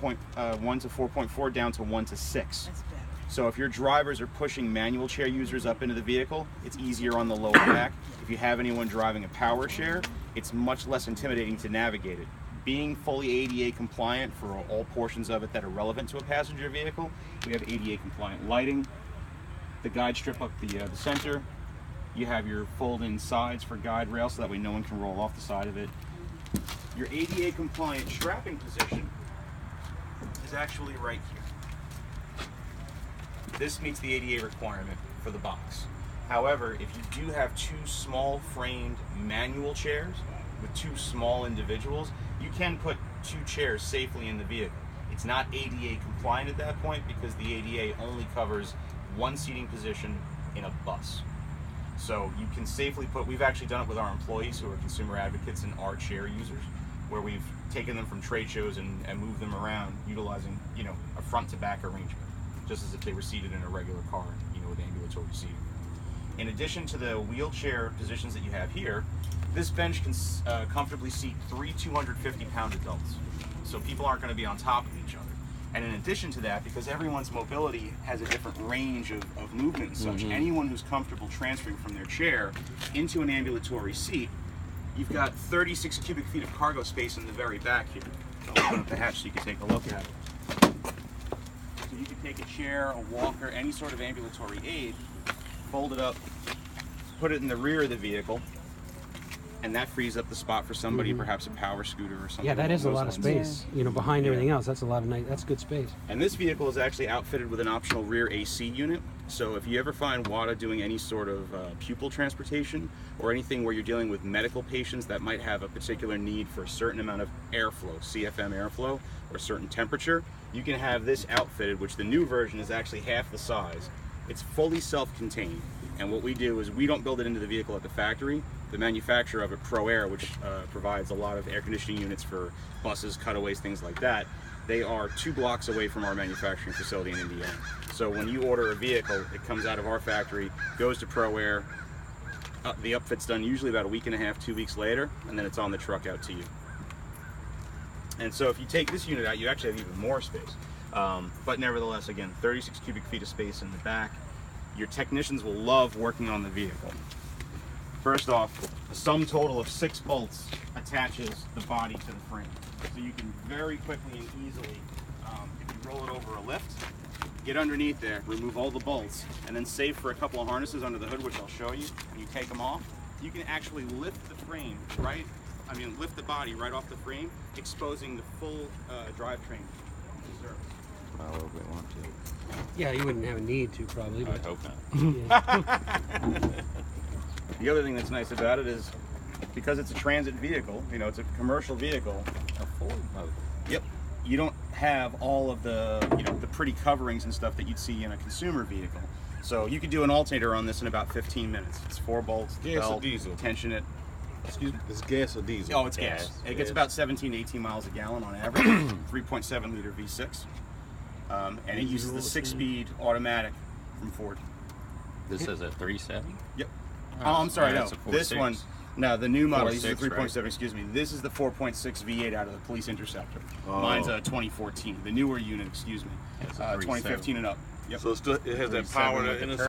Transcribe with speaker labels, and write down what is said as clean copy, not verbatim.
Speaker 1: 4.1 to 4.4 down to 1 to 6.
Speaker 2: That's better.
Speaker 1: So if your drivers are pushing manual chair users up into the vehicle, it's easier on the lower back. If you have anyone driving a power chair, it's much less intimidating to navigate it. Being fully ADA compliant for all portions of it that are relevant to a passenger vehicle, we have ADA compliant lighting, the guide strip up the center. You have your fold-in sides for guide rail so that way no one can roll off the side of it. Your ADA compliant strapping position is actually right here. This meets the ADA requirement for the box. However, if you do have two small framed manual chairs with two small individuals, you can put two chairs safely in the vehicle. It's not ADA compliant at that point because the ADA only covers one seating position in a bus. So you can safely put, we've actually done it with our employees who are consumer advocates and are chair users, where we've taken them from trade shows and moved them around utilizing, a front to back arrangement, just as if they were seated in a regular car, with ambulatory seating. In addition to the wheelchair positions that you have here, this bench can comfortably seat 3 250-pound adults. So people aren't going to be on top of each other. And in addition to that, because everyone's mobility has a different range of movement and such, anyone who's comfortable transferring from their chair into an ambulatory seat, you've got 36 cubic feet of cargo space in the very back here. So I'll open up the hatch so you can take a look at it. So you can take a chair, a walker, any sort of ambulatory aid, fold it up, put it in the rear of the vehicle, and that frees up the spot for somebody, perhaps a power scooter or something.
Speaker 3: Yeah, that is a lot of space. Behind everything else, that's a lot of nice. That's good space.
Speaker 1: And this vehicle is actually outfitted with an optional rear AC unit. So if you ever find WADA doing any sort of pupil transportation or anything where you're dealing with medical patients that might have a particular need for a certain amount of airflow, CFM airflow, or a certain temperature, you can have this outfitted, which the new version is actually half the size. It's fully self-contained. And what we do is we don't build it into the vehicle at the factory. The manufacturer of it, ProAir, which provides a lot of air conditioning units for buses, cutaways, things like that, they are 2 blocks away from our manufacturing facility in Indiana. So when you order a vehicle, it comes out of our factory, goes to ProAir, the upfit's done usually about a week and a half, 2 weeks later, and then it's on the truck out to you. And so if you take this unit out, you actually have even more space. But nevertheless, again, 36 cubic feet of space in the back. Your technicians will love working on the vehicle. First off, a sum total of 6 bolts attaches the body to the frame. So you can very quickly and easily, if you roll it over a lift, get underneath there, remove all the bolts, and then save for a couple of harnesses under the hood, which I'll show you, and you take them off. You can actually lift the frame lift the body right off the frame, exposing the full drivetrain to service.
Speaker 4: I would want to.
Speaker 3: Yeah, you wouldn't have a need to probably.
Speaker 4: I
Speaker 3: But
Speaker 4: hope not.
Speaker 1: The other thing that's nice about it is because it's a transit vehicle, it's a commercial vehicle.
Speaker 4: A Ford mode.
Speaker 1: Yep. You don't have all of the, the pretty coverings and stuff that you'd see in a consumer vehicle. So you could do an alternator on this in about 15 minutes. It's 4 bolts,
Speaker 4: Gas
Speaker 1: belt,
Speaker 4: or diesel?
Speaker 1: tension it.
Speaker 4: Excuse me? It's gas or diesel?
Speaker 1: Oh, it's gas. It gets about 17 to 18 miles a gallon on average. 3.7 liter V6. And it uses the 6-speed automatic from Ford.
Speaker 4: This is a 3.7?
Speaker 1: Yep. Oh, I'm sorry,
Speaker 4: yeah,
Speaker 1: no.
Speaker 4: it's a 4.6.
Speaker 1: This one, no, the new model uses the
Speaker 4: 4.6,
Speaker 1: 3.7,
Speaker 4: right?
Speaker 1: excuse me. This is the 4.6 V8 out of the Police Interceptor.
Speaker 4: Oh.
Speaker 1: Mine's a 2014. The newer unit, excuse me.
Speaker 4: It's a 3.7.
Speaker 1: 2015 and up. Yep.
Speaker 4: So it has that power to